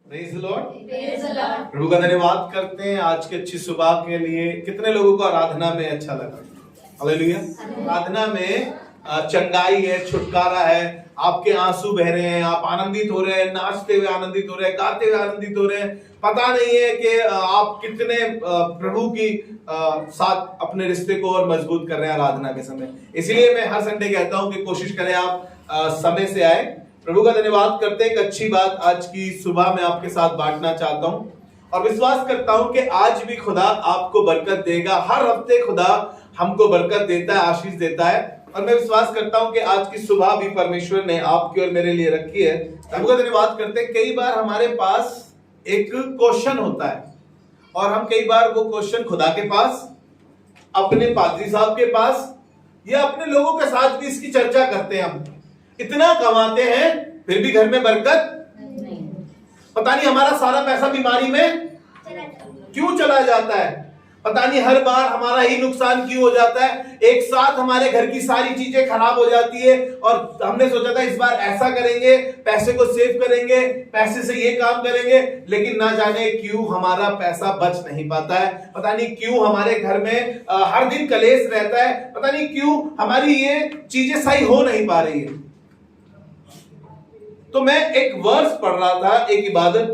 Praise the Lord. प्रभु का धन्यवाद करते हैं आज की अच्छी सुबह के लिए। कितने लोगों को आराधना में अच्छा लगा? हालेलुया। आराधना में चंगाई है, छुटकारा है, आपके आंसू बह रहे हैं, आप आनंदित हो रहे हैं, नाचते हुए आनंदित हो रहे हैं, गाते हुए आनंदित हो रहे हैं। पता नहीं है कि आप कितने प्रभु की साथ अपने रिश्ते को और मजबूत कर रहे हैं आराधना के समय। इसलिए मैं हर संडे कहता हूं कि कोशिश करें आप समय से आए। प्रभु का धन्यवाद करते हैं। एक अच्छी बात आज की सुबह में आपके साथ बांटना चाहता हूं और विश्वास करता हूं कि आज भी खुदा आपको बरकत देगा। हर हफ्ते खुदा हमको बरकत देता है, आशीष देता है और मैं विश्वास करता हूं कि आज की सुबह भी परमेश्वर ने आपकी और मेरे लिए रखी है। प्रभु का धन्यवाद करते हैं। कई बार हमारे पास एक क्वेश्चन होता है और हम कई बार वो क्वेश्चन खुदा के पास, अपने पादरी साहब के पास या अपने लोगों के साथ भी इसकी चर्चा करते हैं। हम इतना कमाते हैं फिर भी घर में बरकत नहीं। पता नहीं हमारा सारा पैसा बीमारी में क्यों चला जाता है, पता नहीं हर बार हमारा ही नुकसान क्यों हो जाता है। एक साथ हमारे घर की सारी चीजें खराब हो जाती है और हमने सोचा था इस बार ऐसा करेंगे, पैसे को सेव करेंगे, पैसे से ये काम करेंगे, लेकिन ना जाने क्यों हमारा पैसा बच नहीं पाता है। पता नहीं क्यों हमारे घर में हर दिन कलेश रहता है, पता नहीं क्यों हमारी ये चीजें सही हो नहीं पा रही है। तो मैं एक वर्स पढ़ रहा था, एक इबादत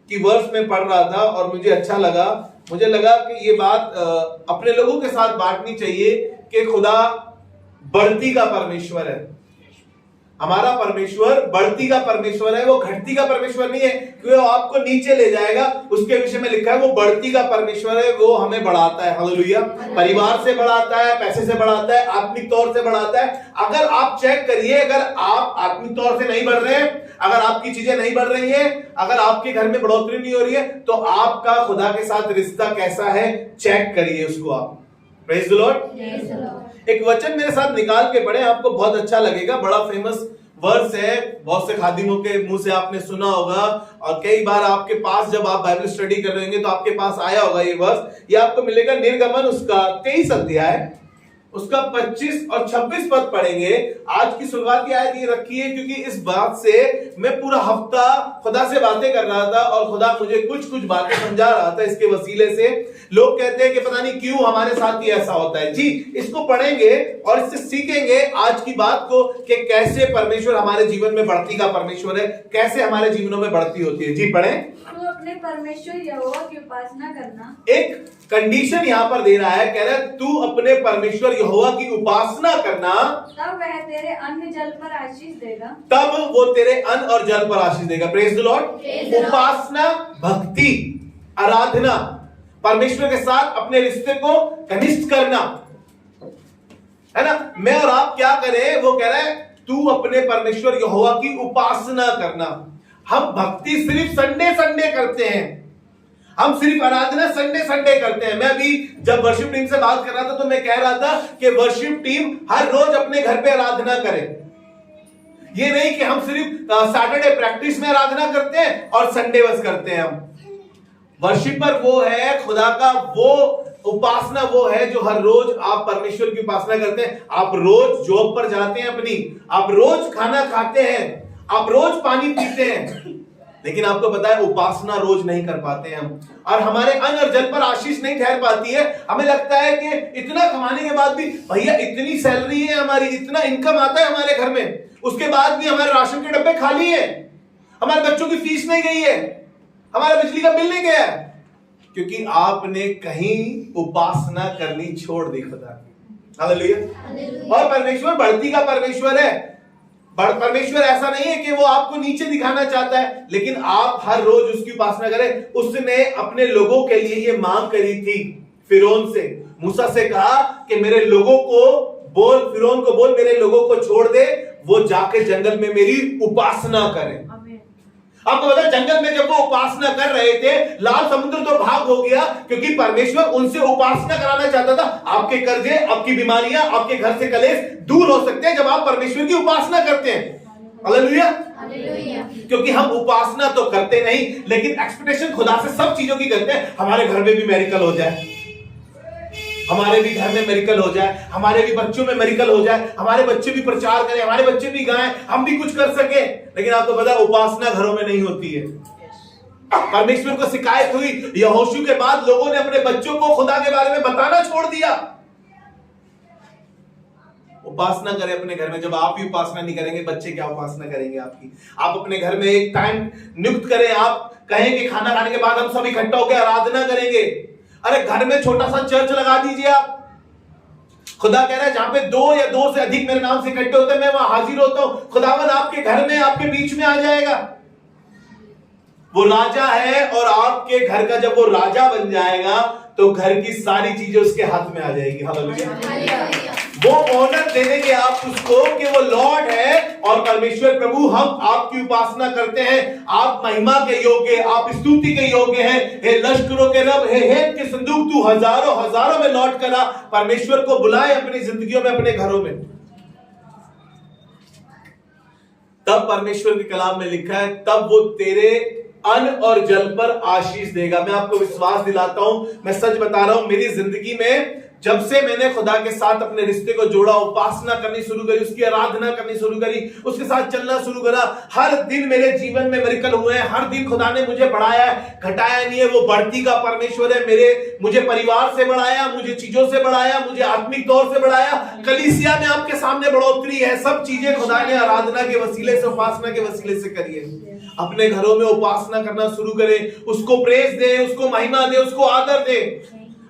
की वर्स में पढ़ रहा था और मुझे अच्छा लगा। मुझे लगा कि ये बात अपने लोगों के साथ बांटनी चाहिए कि खुदा बढ़ती का परमेश्वर है। हमारा परमेश्वर बढ़ती का परमेश्वर है, वो घटती का परमेश्वर नहीं है कि वो आपको नीचे ले जाएगा। उसके विषय में लिखा है वो बढ़ती का परमेश्वर है, वो हमें बढ़ाता है। हालेलुया। परिवार से बढ़ाता है, पैसे से बढ़ाता है, आत्मिक तौर से बढ़ाता है। अगर आप चेक करिए, अगर आप आत्मिक तौर से नहीं बढ़ रहे हैं, अगर आपकी चीजें नहीं बढ़ रही हैं, अगर आपके घर में बढ़ोतरी नहीं हो रही है, तो आपका खुदा के साथ रिश्ता कैसा है, चेक करिए उसको आप। Praise the Lord. एक वचन मेरे साथ निकाल के पढ़े, आपको बहुत अच्छा लगेगा। बड़ा फेमस वर्स है, बहुत से खादिमों के मुंह से आपने सुना होगा और कई बार आपके पास जब आप बाइबल स्टडी कर रहे होंगे तो आपके पास आया होगा ये वर्स। ये आपको मिलेगा निर्गमन उसका 23 अध्याय, उसका 25 और 26 पद पढ़ेंगे। आज की शुरुआत की आयत ये रखी है क्योंकि इस बात से मैं पूरा हफ्ता खुदा से बातें कर रहा था और खुदा मुझे कुछ बातें समझा रहा था। इसके वसीले से लोग कहते हैं कि पता नहीं क्यों हमारे साथ ही ऐसा होता है। जी, इसको पढ़ेंगे और इससे सीखेंगे आज की बात को कि कैसे परमेश्वर हमारे जीवन में बढ़ती का परमेश्वर है, कैसे हमारे जीवनों में बढ़ती होती है। जी पढ़ें। तू अपने परमेश्वर यहोवा की उपासना करना। एक कंडीशन यहाँ पर दे रहा है, कह रहा है तू अपने परमेश्वर यहोवा की उपासना करना, तब वह तेरे अन्न जल पर आशीष देगा। तब वो तेरे अन्न और जल पर आशीष देगा। Praise the Lord. उपासना, भक्ति, आराधना, परमेश्वर के साथ अपने रिश्ते को घनिष्ठ करना, है ना। मैं और आप क्या करें, वो कह रहा है तू अपने परमेश्वर यहोवा की उपासना करना। हम भक्ति सिर्फ संडे करते हैं, हम सिर्फ आराधना संडे करते हैं। मैं अभी जब वर्शिप टीम से बात कर रहा था तो मैं कह रहा था कि वर्शिप टीम हर रोज अपने घर पे आराधना करे। ये नहीं कि हम सिर्फ सैटरडे प्रैक्टिस में आराधना करते हैं और संडे बस करते हैं। हम वर्शिपर वो है, खुदा का वो उपासना वो है जो हर रोज आप परमेश्वर की उपासना करते हैं। आप रोज जॉब पर जाते हैं अपनी, आप रोज खाना खाते हैं, आप रोज पानी पीते हैं, लेकिन आपको पता है उपासना रोज नहीं कर पाते हैं हम, और हमारे अन्न और जल पर आशीष नहीं ठहर पाती है। हमें लगता है कि इतना कमाने के बाद भी, भैया इतनी सैलरी है हमारी, इतना इनकम आता है हमारे घर में, उसके बाद भी हमारे राशन के डब्बे खाली है, हमारे बच्चों की फीस नहीं गई है, हमारा बिजली का बिल नहीं गया है, क्योंकि आपने कहीं उपासना करनी छोड़ दी खुदा की। हालेलुया। और परमेश्वर बढ़ती का परमेश्वर है। परमेश्वर ऐसा नहीं है कि वो आपको नीचे दिखाना चाहता है, लेकिन आप हर रोज उसकी उपासना करें। उसने अपने लोगों के लिए ये मांग करी थी फिरौन से। मूसा से कहा कि मेरे लोगों को बोल, फिरौन को बोल मेरे लोगों को छोड़ दे, वो जाके जंगल में मेरी उपासना करें। आपको पता है जंगल में जब वो उपासना कर रहे थे, लाल समुद्र तो भाग हो गया, क्योंकि परमेश्वर उनसे उपासना कराना चाहता था। आपके कर्जे, आपकी बीमारियां, आपके घर से कलेश दूर हो सकते हैं जब आप परमेश्वर की उपासना करते हैं। हालेलुया। क्योंकि हम उपासना तो करते नहीं, लेकिन एक्सपेक्टेशन खुदा से सब चीजों की करते हैं। हमारे घर में भी मेरिकल हो जाए, हमारे भी घर में मेरिकल हो जाए, हमारे भी बच्चों में मेरिकल हो जाए, हमारे बच्चे भी प्रचार करें, हमारे बच्चे भी गाएं, हम भी कुछ कर सके। लेकिन आपको पता है उपासना घरों में नहीं होती है। परमेश्वर को शिकायत हुई, यहोशू के बाद लोगों ने अपने बच्चों को खुदा के बारे में बताना छोड़ दिया। उपासना करें अपने घर में। जब आप ही उपासना नहीं करेंगे, बच्चे क्या उपासना करेंगे आपकी? आप अपने घर में एक टाइम नियुक्त करें। आप कहें कि खाना खाने के बाद हम सब इकट्ठा होकर आराधना करेंगे। अरे घर में छोटा सा चर्च लगा दीजिए आप। खुदा कह रहा है जहां पे 2 या 2 से अधिक मेरे नाम से इकट्ठे होते हैं, मैं वहां हाजिर होता हूं। खुदावन आपके घर में, आपके बीच में आ जाएगा। वो राजा है, और आपके घर का जब वो राजा बन जाएगा तो घर की सारी चीजें उसके हाथ में आ जाएगी। हालेलुया। वो ऑनर दे देंगे आप उसको कि वो लॉर्ड है और परमेश्वर प्रभु, हम आपकी उपासना करते हैं, आप महिमा के योग्य, आप स्तुति के योग्य हैं। हे लश्करों के रब, हे हेत के संदूक, तू हजारों हजारों में लौट कर आ। परमेश्वर को बुलाए अपनी जिंदगियों में, अपने घरों में। तब परमेश्वर के कलाम में लिखा है, तब वो तेरे अन्न और जल पर आशीष देगा। मैं आपको विश्वास दिलाता हूं, मैं सच बता रहा हूं, मेरी जिंदगी में जब से मैंने खुदा के साथ अपने रिश्ते को जोड़ा, उपासना करनी शुरू करी, उसकी आराधना करनी शुरू करी, उसके साथ चलना शुरू करा, हर दिन मेरे जीवन में मिरेकल हुए हैं। हर दिन खुदा ने मुझे बढ़ाया है, घटाया नहीं है। वो बढ़ती का परमेश्वर है। मुझे परिवार से बढ़ाया, मुझे चीजों से बढ़ाया, मुझे आत्मिक तौर से बढ़ाया। कलीसिया में आपके सामने बढ़ोतरी है। सब चीजें खुदा ने आराधना के वसीले से, उपासना के वसीले से करी है। अपने घरों में उपासना करना शुरू करें, उसको प्रेज दे, उसको महिमा दे, उसको आदर दे।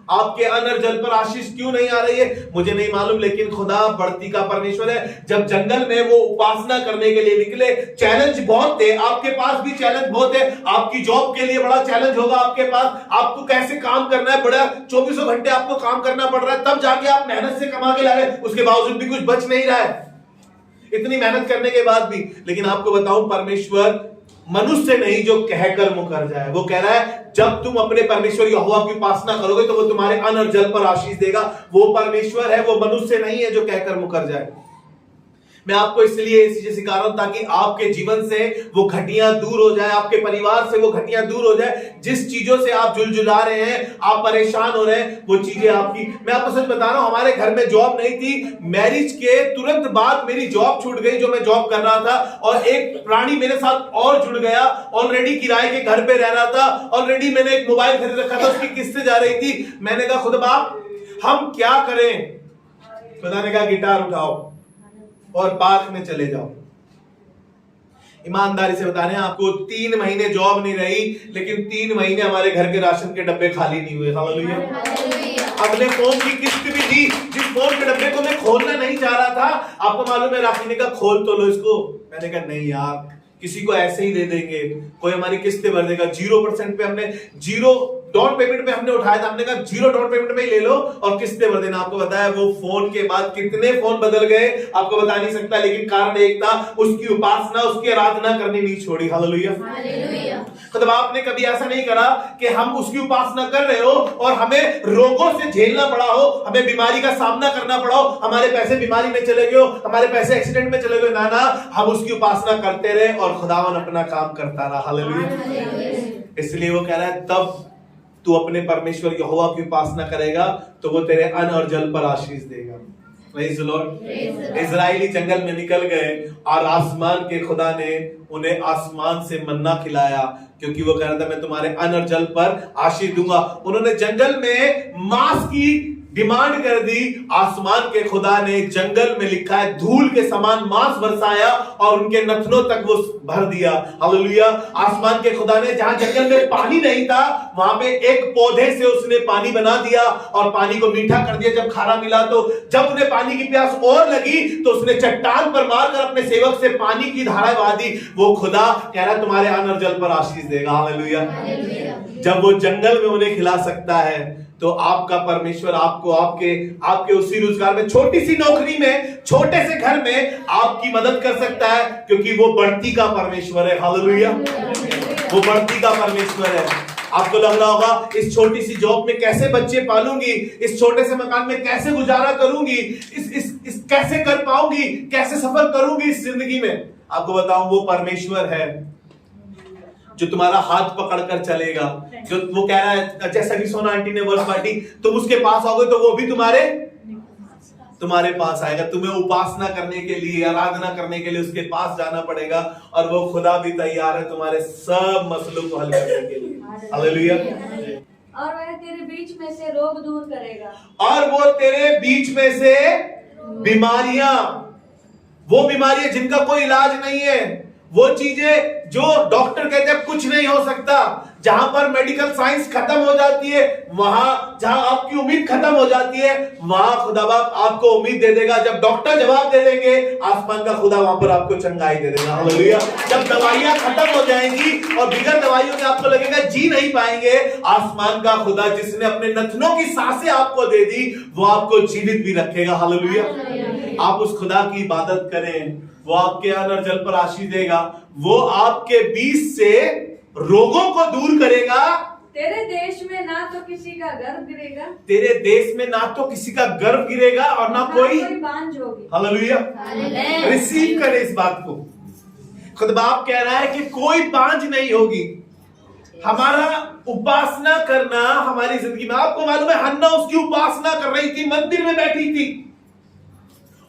आपके अन्न और जल पर आशीष क्यों नहीं आ रही है मुझे नहीं मालूम, लेकिन खुदा बढ़ती का परमेश्वर है। जब जंगल में वो उपासना करने के लिए निकले, चैलेंज बहुत थे। आपके पास भी चैलेंज बहुत है। आपकी जॉब के लिए बड़ा चैलेंज होगा आपके पास। आपको कैसे काम करना है, बड़ा 24 घंटे आपको काम करना पड़ रहा है, तब जाके आप मेहनत से कमा के ला रहे हैं। उसके बावजूद भी कुछ बच नहीं रहा है, इतनी मेहनत करने के बाद भी। लेकिन आपको बताऊं, परमेश्वर मनुष्य नहीं जो कहकर मुकर जाए। वो कह रहा है जब तुम अपने परमेश्वर यहोवा की उपासना करोगे तो वो तुम्हारे अन्न और जल पर आशीष देगा। वो परमेश्वर है, वो मनुष्य नहीं है जो कहकर मुकर जाए। मैं आपको इसलिए ये चीजें सिखा रहा हूं ताकि आपके जीवन से वो घटियां दूर हो जाए, आपके परिवार से वो घटियां दूर हो जाए। जिस चीजों से आप जुलझुला रहे हैं, आप परेशान हो रहे हैं, वो चीजें आपकी। मैं आपको सच बता रहा हूं, हमारे घर में जॉब नहीं थी। मैरिज के तुरंत बाद मेरी जॉब छूट गई जो मैं जॉब कर रहा था, और एक प्राणी मेरे साथ और जुड़ गया। ऑलरेडी किराए के घर पे रह रहा था, ऑलरेडी मैंने एक मोबाइल खरीद रखा था, उसकी किस्तें जा रही थी। मैंने कहा खुदा बाप हम क्या करें? खुदा ने कहा गिटार उठाओ और पार्क में चले जाओ। ईमानदारी से बता रहे हैं आपको, 3 महीने जॉब नहीं रही, लेकिन 3 महीने हमारे घर के राशन के डब्बे खाली नहीं हुए। हालेलुया। अपने फोन की किस्त भी दी, जिस फोन के डब्बे को मैं खोलना नहीं चाह रहा था। आपको मालूम है, राखी ने कहा खोल तो लो इसको। मैंने कहा नहीं यार, किसी को ऐसे ही दे देंगे, कोई हमारी किस्तें भर देगा। 0% पे हमने, 0 डाउन पेमेंट में हमने उठाया था। हमने कहा 0 डाउन पेमेंट में ही ले लो और किस्तें भर देना। आपको बताया वो फोन के बाद कितने फोन बदल गए आपको बता नहीं सकता, लेकिन कारण एक था, उसकी उपासना, उसकी आराधना करनी नहीं छोड़ी। हालेलुया। मतलब आपने कभी ऐसा नहीं करा कि हम उसकी उपासना कर रहे हो और हमें रोगों से झेलना पड़ा हो, हमें बीमारी का सामना करना पड़ा हो, हमारे पैसे बीमारी में चले गए हो, हमारे पैसे एक्सीडेंट में चले गए। ना ना, हम उसकी उपासना करते रहे और खुदावन अपना काम करता रहा। हालेलुया। इसलिए वो कह रहा है तब तू अपने परमेश्वर यहोवा की उपासना करेगा तो वो तेरे अन्न और जल पर आशीष देगा। Praise the Lord. इजराइली जंगल में निकल गए और आसमान के खुदा ने उन्हें आसमान से मन्ना खिलाया, क्योंकि वो कह रहा था मैं तुम्हारे अन्न और जल पर आशीष दूंगा। उन्होंने जंगल में मांस की डिमांड कर दी, आसमान के खुदा ने जंगल में लिखा है धूल के समान मांस बरसाया और उनके नथनों तक वो भर दिया। हालेलुया। आसमान के खुदा ने जहां जंगल में पानी नहीं था वहां पे एक पौधे से उसने पानी बना दिया और पानी को मीठा कर दिया। जब खारा मिला तो जब उन्हें पानी की प्यास और लगी तो उसने चट्टान पर मारकर अपने सेवक से पानी की धारा बहा दी। वो खुदा कह रहा है तुम्हारे अन्न और जल पर आशीष देगा। हालेलुया। जब वो जंगल में उन्हें खिला सकता है तो आपका परमेश्वर आपको आपके उसी रोजगार में, छोटी सी नौकरी में, छोटे से घर में आपकी मदद कर सकता है, क्योंकि वो बढ़ती का परमेश्वर है। हालेलुया। वो बढ़ती का परमेश्वर है। आपको लग रहा होगा इस छोटी सी जॉब में कैसे बच्चे पालूंगी, इस छोटे से मकान में कैसे गुजारा करूंगी, इस कैसे कर पाऊंगी, कैसे सफर करूंगी इस जिंदगी में। आपको बताऊं वो परमेश्वर है जो तुम्हारा हाथ पकड़कर चलेगा। जो वो कह रहा है, जैसा कि सोना आंटी ने वर्ष बांटी, तुम उसके पास आओगे तो वो भी तुम्हारे तुम्हारे पास आएगा। तुम्हें उपासना करने के लिए, आराधना करने के लिए उसके पास जाना पड़ेगा, और वो खुदा भी तैयार है तुम्हारे सब मसलों को हल करने के लिए। हालेलुया। और वह तेरे बीच में से रोग दूर करेगा। और वो तेरे बीच में से बीमारियां, वो बीमारियां जिनका कोई इलाज नहीं है, वो चीजें जो डॉक्टर कहते हैं कुछ नहीं हो सकता, जहां पर मेडिकल साइंस खत्म हो जाती है, वहां जहां आपकी उम्मीद खत्म हो जाती है, वहां खुदा बाप आपको उम्मीद दे देगा। जब डॉक्टर जवाब दे देंगे, आसमान का खुदा वहां पर आपको चंगाई दे देगा। हालेलुया। जब दवाइयां खत्म हो जाएंगी और बिगर दवाइयों के आपको लगेगा जी नहीं पाएंगे, आसमान का खुदा जिसने अपने नथनों की सांसें आपको दे दी, वो आपको जीवित भी रखेगा। हालेलुया। आप उस खुदा की इबादत करें, वो आपके अन्न और जल पर आशीष देगा, वो आपके बीच से रोगों को दूर करेगा। तेरे देश में ना तो किसी का गर्भ गिरेगा, तेरे देश में ना तो किसी का गर्भ गिरेगा और ना कोई बांझ होगी। हालेलुया। रिसीव करें इस बात को। खुद बाप कह रहा है कि कोई बांझ नहीं होगी। हमारा उपासना करना हमारी जिंदगी में, आपको मालूम है हन्ना उसकी उपासना कर रही थी, मंदिर में बैठी थी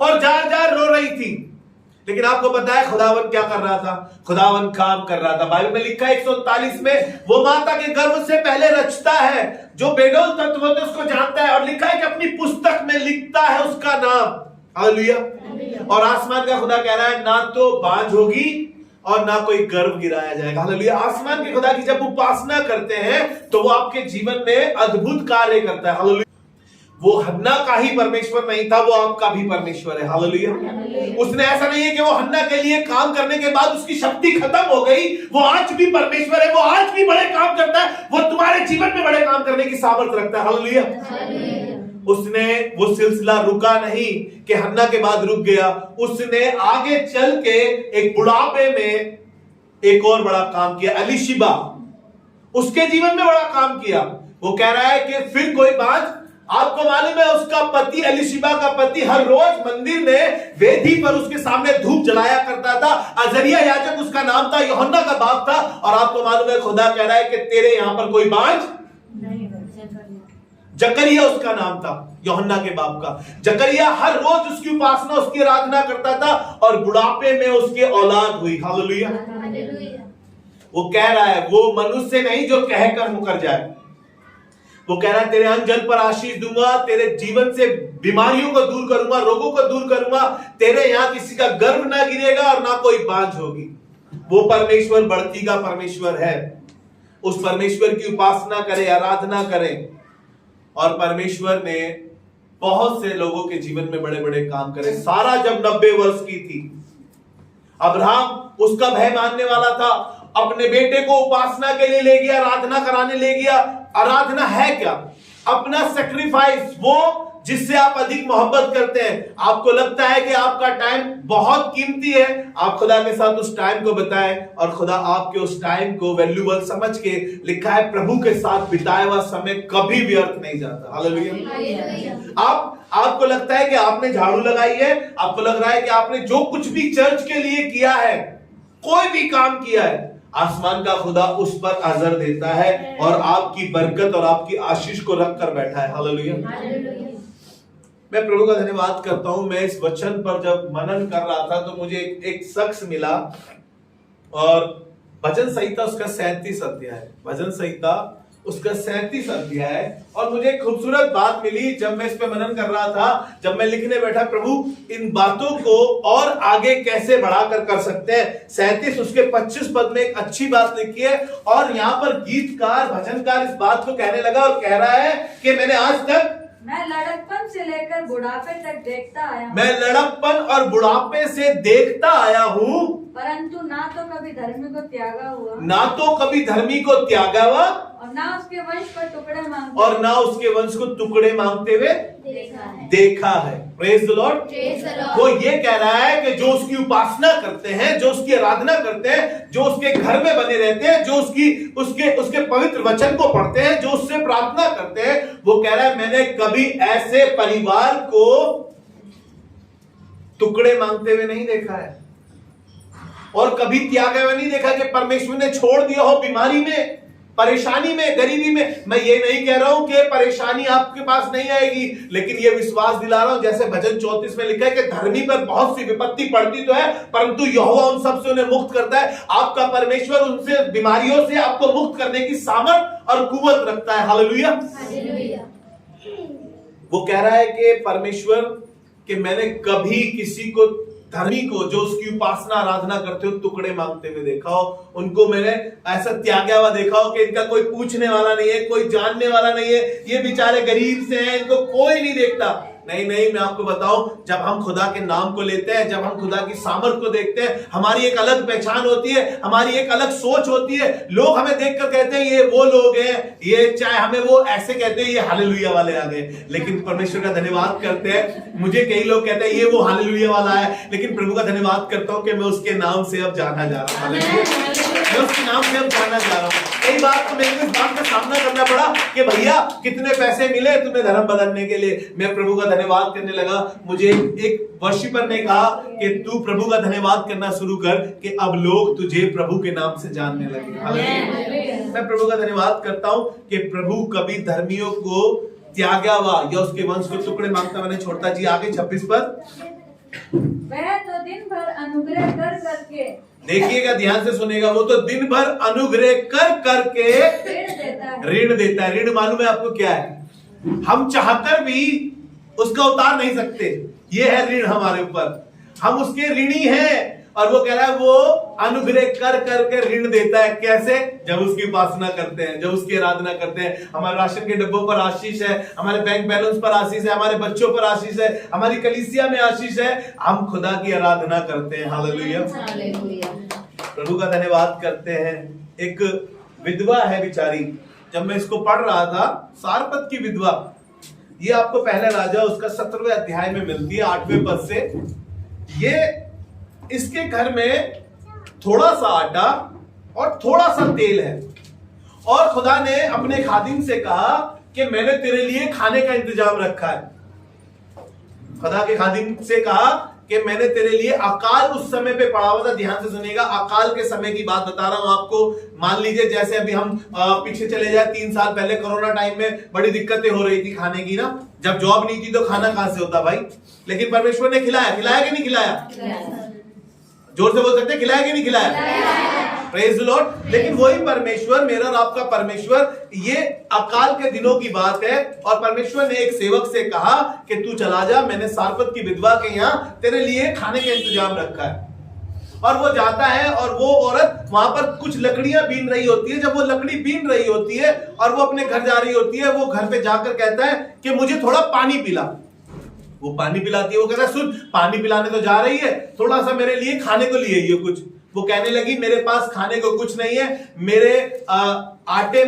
और जार जार रो रही थी, लेकिन आपको पता है खुदावन क्या कर रहा था? खुदावन काम कर रहा था। बाइबल में लिखा है 139 में, वो माता के गर्भ से पहले रचता है, जो बेडोल तत्व होते उसको जानता है, और लिखा है कि अपनी पुस्तक में लिखता है उसका नाम। हालेलुया। और आसमान का खुदा कह रहा है ना तो बांझ होगी और ना कोई गर्भ गिराया जाएगा। हालेलुया। आसमान के खुदा की जब उपासना करते हैं तो वो आपके जीवन में अद्भुत कार्य करता है। हालेलुया। वो हन्ना का ही परमेश्वर नहीं था, वो आपका भी परमेश्वर है। हालेलुया। उसने ऐसा नहीं है कि वो हन्ना के लिए काम करने के बाद उसकी शक्ति खत्म हो गई, वो आज भी परमेश्वर है, वो आज भी बड़े काम करता है, वो तुम्हारे जीवन में बड़े काम करने की सामर्थ्य रखता है। हालेलुया। उसने वो सिलसिला रुका नहीं कि हन्ना के बाद रुक गया, उसने आगे चल के एक बुढ़ापे में एक और बड़ा काम किया। एलीशिबा उसके जीवन में बड़ा काम किया। वो कह रहा है कि फिर कोई बात, आपको मालूम है उसका पति, एलीशिबा का पति हर रोज मंदिर में वेदी पर उसके सामने धूप जलाया करता था। अजरिया याजक उसका नाम था, यूहन्ना का बाप था। और आपको मालूम है खुदा कह रहा है कि तेरे यहां पर कोई बांझ नहीं। जकरिया उसका नाम था, यूहन्ना के बाप का। जकरिया हर रोज उसकी उपासना, उसकी आराधना करता था और बुढ़ापे में उसके औलाद हुई। हालेलुया। वो कह रहा है वो मनुष्य नहीं जो कहकर मुकर जाए, वो कह रहा है तेरे अन्न जल पर आशीष दूंगा, तेरे जीवन से बीमारियों को दूर करूंगा, रोगों को दूर करूंगा, तेरे यहां किसी का गर्भ ना गिरेगा और ना कोई बांझ होगी। वो परमेश्वर बढ़ती का परमेश्वर है। उस परमेश्वर की उपासना करें, आराधना करें। और परमेश्वर ने बहुत से लोगों के जीवन में बड़े बड़े काम करे। सारा जब 90 वर्ष की थी, अब्राहम उसका भय मानने वाला था, अपने बेटे को उपासना के लिए ले गया, आराधना कराने ले गया। आराधना है क्या? अपना सेक्रीफाइस, वो जिससे आप अधिक मोहब्बत करते हैं। आपको लगता है कि आपका टाइम बहुत कीमती है, आप खुदा के साथ उस टाइम को बताएं और खुदा आपके उस टाइम को वैल्यूबल समझ के, लिखा है प्रभु के साथ बिताया हुआ समय कभी व्यर्थ नहीं जाता। हालेलुया। आपको लगता है कि आपने झाड़ू लगाई है, आपको लग रहा है कि आपने जो कुछ भी चर्च के लिए किया है, कोई भी काम किया है, आसमान का खुदा उस पर अजर देता है और आपकी बरकत और आपकी आशीष को रख कर बैठा है। हालेलुया। मैं प्रभु का धन्यवाद करता हूं। मैं इस वचन पर जब मनन कर रहा था तो मुझे एक शख्स मिला और भजन संहिता उसका 37 अध्याय, भजन संहिता उसका 37 अध्याय। और मुझे एक खूबसूरत बात मिली जब मैं इस पे मनन कर रहा था, जब मैं लिखने बैठा, प्रभु इन बातों को और आगे कैसे बढ़ाकर कर सकते हैं। 37 उसके 25 पद में एक अच्छी बात लिखी है और यहाँ पर गीतकार, भजनकार इस बात को कहने लगा और कह रहा है कि मैंने आज तक, मैं लड़कपन से लेकर बुढ़ापे तक देखता आया हूं, मैं लड़कपन और बुढ़ापे से देखता आया हूं, परंतु ना तो कभी धर्मी को त्यागा हुआ, ना तो कभी धर्मी को त्यागा हुआ, और ना उसके वंश पर टुकड़े मांगते, और ना उसके वंश को टुकड़े मांगते हुए देखा है। Praise the Lord. वो ये कह रहा है कि जो उसकी उपासना करते हैं, जो उसकी आराधना करते हैं, जो उसके घर में बने रहते हैं, जो उसके पवित्र वचन को पढ़ते हैं, जो उससे प्रार्थना करते हैं, वो कह रहा है मैंने कभी ऐसे परिवार को टुकड़े मांगते हुए नहीं देखा है और कभी त्यागे हुए नहीं देखा कि परमेश्वर ने छोड़ दिया हो बीमारी में, परेशानी में, गरीबी में। मैं ये नहीं कह रहा हूं कि परेशानी आपके पास नहीं आएगी, लेकिन ये विश्वास दिला रहा हूं जैसे भजन 34 में लिखा है कि धर्मी पर बहुत सी विपत्ति पड़ती तो है, परंतु यहोवा उन सब से उन्हें मुक्त करता है। आपका परमेश्वर उनसे, बीमारियों से आपको मुक्त करने की सामर्थ और कुव्वत रखता है। हालेलुया। वो कह रहा है कि परमेश्वर कि मैंने कभी किसी को, धर्मी को, जो उसकी उपासना आराधना करते हो, टुकड़े मांगते हुए देखा हो, उनको मैंने ऐसा त्यागा हुआ देखा हो कि इनका कोई पूछने वाला नहीं है, कोई जानने वाला नहीं है, ये बेचारे गरीब से हैं, इनको कोई नहीं देखता। नहीं, मैं आपको बताऊं, जब हम खुदा के नाम को लेते हैं, जब हम खुदा की सामर्थ को देखते हैं, हमारी एक अलग पहचान होती है, हमारी एक अलग सोच होती है। लोग हमें देखकर कहते हैं ये वो लोग हैं, ये चाहे हमें वो ऐसे कहते हैं ये हालेलुया वाले आ गए, लेकिन परमेश्वर का धन्यवाद करते हैं। मुझे कई लोग कहते हैं ये वो हालेलुया वाला है, लेकिन प्रभु का धन्यवाद करता हूं कि मैं उसके नाम से अब जाना जा रहा हूं, मैं उसके नाम से अब जाना जा रहा हूं। कई बार तो मेरे को इस बात का सामना करना पड़ा कि भैया कितने पैसे मिले तुम्हें धर्म बदलने के लिए। मैं प्रभु का धन्यवाद करने लगा। मुझे एक वर्शिपर ने कहा कि तू प्रभु का धन्यवाद करना शुरू कर कि अब लोग तुझे प्रभु के नाम से जानने लगे। मैं प्रभु का धन्यवाद करता हूं कि प्रभु कभी धर्मियों को त्यागा हुआ या उसके वंश को टुकड़े मांगता हुआ नहीं छोड़ता। जी आगे 26 पर, वह तो दिन भर अनुग्रह कर करके, देखिएगा ध्यान से सुनेगा, वो तो दिन भर अनुग्रह कर करके ऋण देता है। ऋण मालूम है आपको क्या है? हम चाहकर भी उसका उतार नहीं सकते, ये है ऋण हमारे ऊपर, हम उसके ऋणी हैं। और वो कह रहा है वो अनुग्रह कर करके ऋण देता है। कैसे? जब उसकी उपासना करते हैं, जब उसकी आराधना करते हैं। हमारे राशन के डब्बों पर आशीष है, हमारे बैंक बैलेंस पर आशीष है, हमारे बच्चों पर आशीष है, हमारी कलीसिया में आशीष है। हम खुदा की आराधना करते हैं। हालेलुया, प्रभु का धन्यवाद करते हैं। एक विधवा है बेचारी, जब मैं इसको पढ़ रहा था, सारपत की विधवा, ये आपको पहले राजा उसका 17वें अध्याय में मिलती है 8वें पद से। ये इसके घर में थोड़ा सा आटा और थोड़ा सा तेल है, और खुदा ने अपने खादिम से कहा कि मैंने तेरे लिए खाने का इंतजाम रखा है। खुदा के खादिम से कहा कि मैंने तेरे लिए, अकाल उस समय पे पड़ा हुआ था। ध्यान से सुनिएगा, अकाल के समय की बात बता रहा हूं आपको। मान लीजिए जैसे अभी हम पीछे चले जाए 3 साल पहले, कोरोना टाइम में बड़ी दिक्कतें हो रही थी खाने की ना। जब जॉब नहीं थी तो खाना कहां से होता भाई? लेकिन परमेश्वर ने खिलाया कि नहीं खिलाया? जोर से बोल सकते हैं, खिलाया कि नहीं खिलाया? Praise the Lord. लेकिन वही परमेश्वर, मेरा और आपका परमेश्वर, ये अकाल के दिनों की बात है, और परमेश्वर ने एक सेवक से कहा कि तू चला जा, मैंने सारपत की विधवा के यहां तेरे लिए खाने का इंतजाम रखा है। और वो जाता है, और वो औरत वहां पर कुछ लकड़ियां बीन रही होती है। जब वो लकड़ी बीन रही होती है और वो अपने घर जा रही होती है, वो घर पे जाकर कहता है कि मुझे थोड़ा पानी पिला। वो पानी पिलाती है। वो कहता है सुन, पानी पिलाने तो जा रही है, थोड़ा सा मेरे लिए खाने को लिए ये कुछ। वो कहने लगी मेरे पास खाने को कुछ नहीं है, मेरे आटे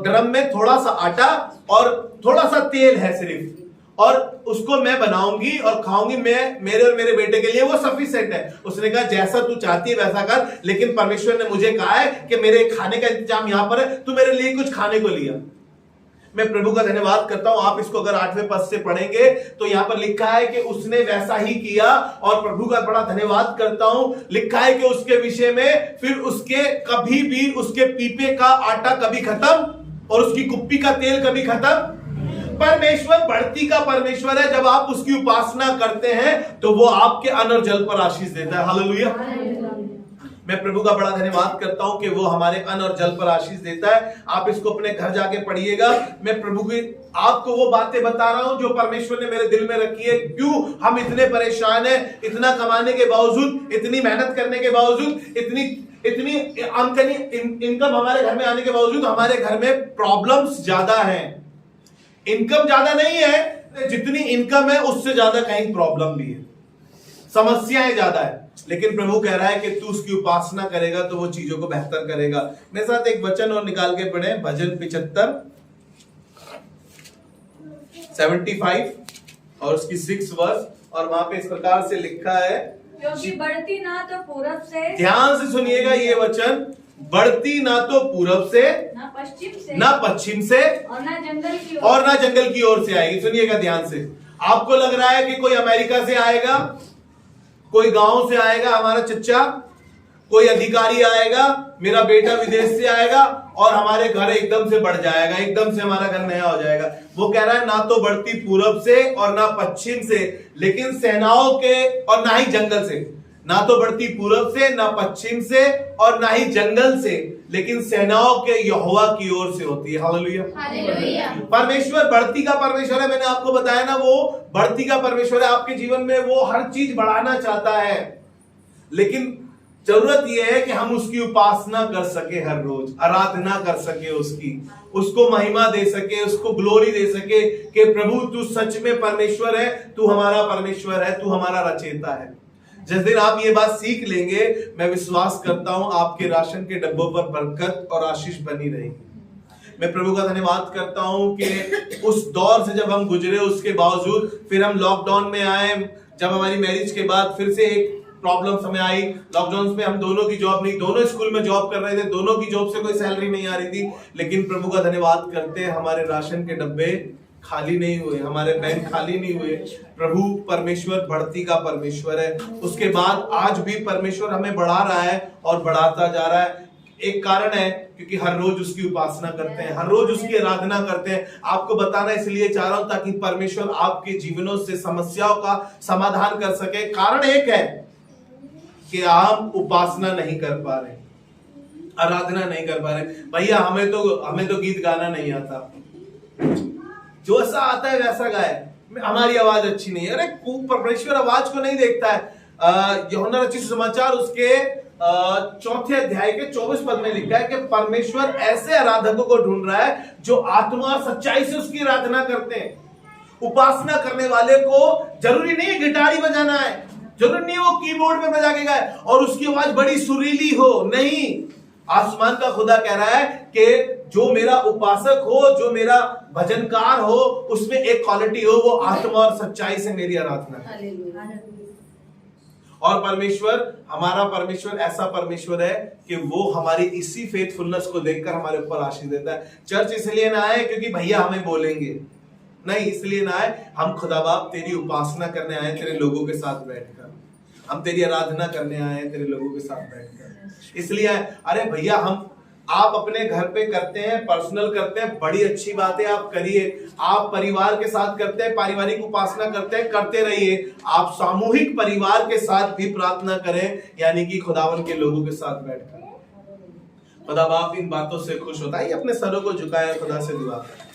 ड्रम में थोड़ा सा आटा और थोड़ा सा तेल है सिर्फ, और उसको मैं बनाऊंगी और खाऊंगी, मैं, मेरे और मेरे बेटे के लिए वो सफिशिएंट है। उसने कहा जैसा तू चाहती है वैसा कर, लेकिन परमेश्वर ने मुझे कहा है कि मेरे खाने का इंतजाम यहां पर है, तू मेरे लिए कुछ खाने को लिया। मैं प्रभु का धन्यवाद करता हूं। आप इसको अगर 8वें पद से पढ़ेंगे तो यहां पर लिखा है कि उसने वैसा ही किया, और प्रभु का बड़ा धन्यवाद करता हूं। लिखा है कि उसके विषय में, फिर उसके कभी भी उसके पीपे का आटा कभी खत्म और उसकी कुप्पी का तेल कभी खत्म। परमेश्वर बढ़ती का परमेश्वर है। जब आप उसकी उपासना करते हैं तो वो आपके अन्न और जल पर आशीष देता है। हालेलुया। मैं प्रभु का बड़ा धन्यवाद करता हूं कि वो हमारे अन्न और जल पर आशीष देता है। आप इसको अपने घर जाके पढ़िएगा। मैं प्रभु की आपको वो बातें बता रहा हूं जो परमेश्वर ने मेरे दिल में रखी है। क्यों हम इतने परेशान हैं, इतना कमाने के बावजूद, इतनी मेहनत करने के बावजूद, इतनी इनकम हमारे घर में आने के बावजूद हमारे घर में प्रॉब्लम्स ज्यादा हैं। इनकम ज्यादा नहीं है, जितनी इनकम है उससे ज्यादा कहीं प्रॉब्लम भी है, समस्याएं ज्यादा है। लेकिन प्रभु कह रहा है कि तू उसकी उपासना करेगा तो वो चीजों को बेहतर करेगा। मेरे साथ एक वचन और निकाल के पढ़े, भजन 75 और उसकी 6 वर्स, और वहां पे इस प्रकार से लिखा है, क्योंकि बढ़ती ना तो पूरब से, ध्यान से सुनिएगा ये वचन, बढ़ती ना तो पूरब से, ना पश्चिम से, और ना जंगल की ओर से आएगी। सुनिएगा ध्यान से। आपको लग रहा है कि कोई अमेरिका से आएगा, कोई गांव से आएगा हमारा चच्चा, कोई अधिकारी आएगा, मेरा बेटा विदेश से आएगा और हमारे घर एकदम से बढ़ जाएगा, एकदम से हमारा घर नया हो जाएगा। वो कह रहा है ना तो बढ़ती पूरब से और ना पश्चिम से, लेकिन सेनाओं के, और ना ही जंगल से। ना तो बढ़ती पूरब से, ना पश्चिम से, और ना ही जंगल से, लेकिन सेनाओं के यहोवा की ओर से होती है। हालेलुया। परमेश्वर बढ़ती का परमेश्वर है। मैंने आपको बताया ना, वो बढ़ती का परमेश्वर है। आपके जीवन में वो हर चीज बढ़ाना चाहता है, लेकिन जरूरत यह है कि हम उसकी उपासना कर सके, हर रोज आराधना कर सके, उसको महिमा दे सके, उसको ग्लोरी दे सके कि प्रभु तू सच में परमेश्वर है, तू हमारा परमेश्वर है, तू हमारा रचयिता है। जिस दिन आप ये बात सीख लेंगे, मैं विश्वास करता हूं आपके राशन के डब्बों पर बरकत और आशीष बनी रहेगी। मैं प्रभु का धन्यवाद करता हूं कि उस दौर से जब हम गुजरे, उसके बावजूद फिर हम लॉकडाउन में आए। जब हमारी मैरिज के बाद फिर से एक प्रॉब्लम समय आई, लॉकडाउन में हम दोनों की जॉब नहीं, दोनों स्कूल में जॉब कर रहे थे, दोनों की जॉब से कोई सैलरी नहीं आ रही थी, लेकिन प्रभु का धन्यवाद करते हैं हमारे राशन के डब्बे खाली नहीं हुए, हमारे बैंक खाली नहीं हुए। प्रभु परमेश्वर बढ़ती का परमेश्वर है। उसके बाद आज भी परमेश्वर हमें बढ़ा रहा है और बढ़ाता जा रहा है। एक कारण है क्योंकि हर रोज उसकी उपासना करते हैं, हर रोज उसकी आराधना करते हैं। आपको बताना इसलिए चाह रहा हूं ताकि परमेश्वर आपके जीवनों से समस्याओं का समाधान कर सके। कारण एक है कि आप उपासना नहीं कर पा रहे, आराधना नहीं कर पा रहे। भैया हमें तो गीत गाना नहीं आता, जो ऐसा आता है वैसा गाए, हमारी आवाज अच्छी नहीं है। अरे परमेश्वर आवाज को नहीं देखता है। यूहन्ना रचित समाचार उसके 4 अध्याय के 24 पद में लिखा है कि परमेश्वर ऐसे आराधकों को ढूंढ रहा है जो आत्मा और सच्चाई से उसकी आराधना करते हैं। उपासना करने वाले को जरूरी नहीं है गिटार ही बजाना है, जरूरी नहीं वो कीबोर्ड पे बजा के गाए और उसकी आवाज बड़ी सुरीली हो, नहीं। आसमान का खुदा कह रहा है कि जो मेरा उपासक हो, जो मेरा भजनकार हो, उसमें एक क्वालिटी हो, वो आत्मा और सच्चाई से मेरी आराधना है। और परमेश्वर, हमारा परमेश्वर ऐसा परमेश्वर है कि वो हमारी इसी फेथफुलनेस को देखकर हमारे ऊपर आशीष देता है। चर्च इसलिए ना आए क्योंकि भैया हमें बोलेंगे, नहीं, इसलिए ना आए, हम खुदा बाप तेरी उपासना करने आए तेरे लोगों के साथ बैठकर, हम तेरी आराधना करने आए तेरे लोगों के साथ बैठकर, इसलिए आए। अरे भैया आप अपने घर पे करते हैं, पर्सनल करते हैं, बड़ी अच्छी बात है, आप करिए। आप परिवार के साथ करते हैं, पारिवारिक उपासना करते हैं, करते रहिए। आप सामूहिक परिवार के साथ भी प्रार्थना करें, यानी कि खुदावन के लोगों के साथ बैठकर। खुदा बाप इन बातों से खुश होता है। अपने सरों को झुकाए, खुदा से दुआ करें।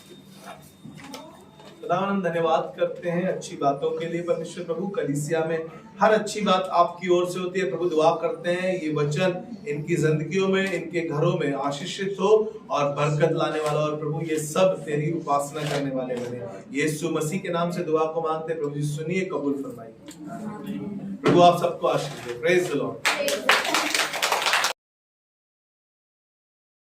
खुदावन हम धन्यवाद करते हैं अच्छी बातों के लिए। परमेश्वर प्रभु कलीसिया में हर अच्छी बात आपकी ओर से होती है। प्रभु दुआ करते हैं ये वचन इनकी जिंदगियों में, इनके घरों में आशीषित हो और बरकत लाने वाला, और प्रभु ये सब तेरी उपासना करने वाले बने। यीशु मसीह के नाम से दुआ को मांगते हैं। प्रभु जी सुनिए, कबूल फरमाइए। प्रभु आप सबको आशीष दे। Praise the Lord.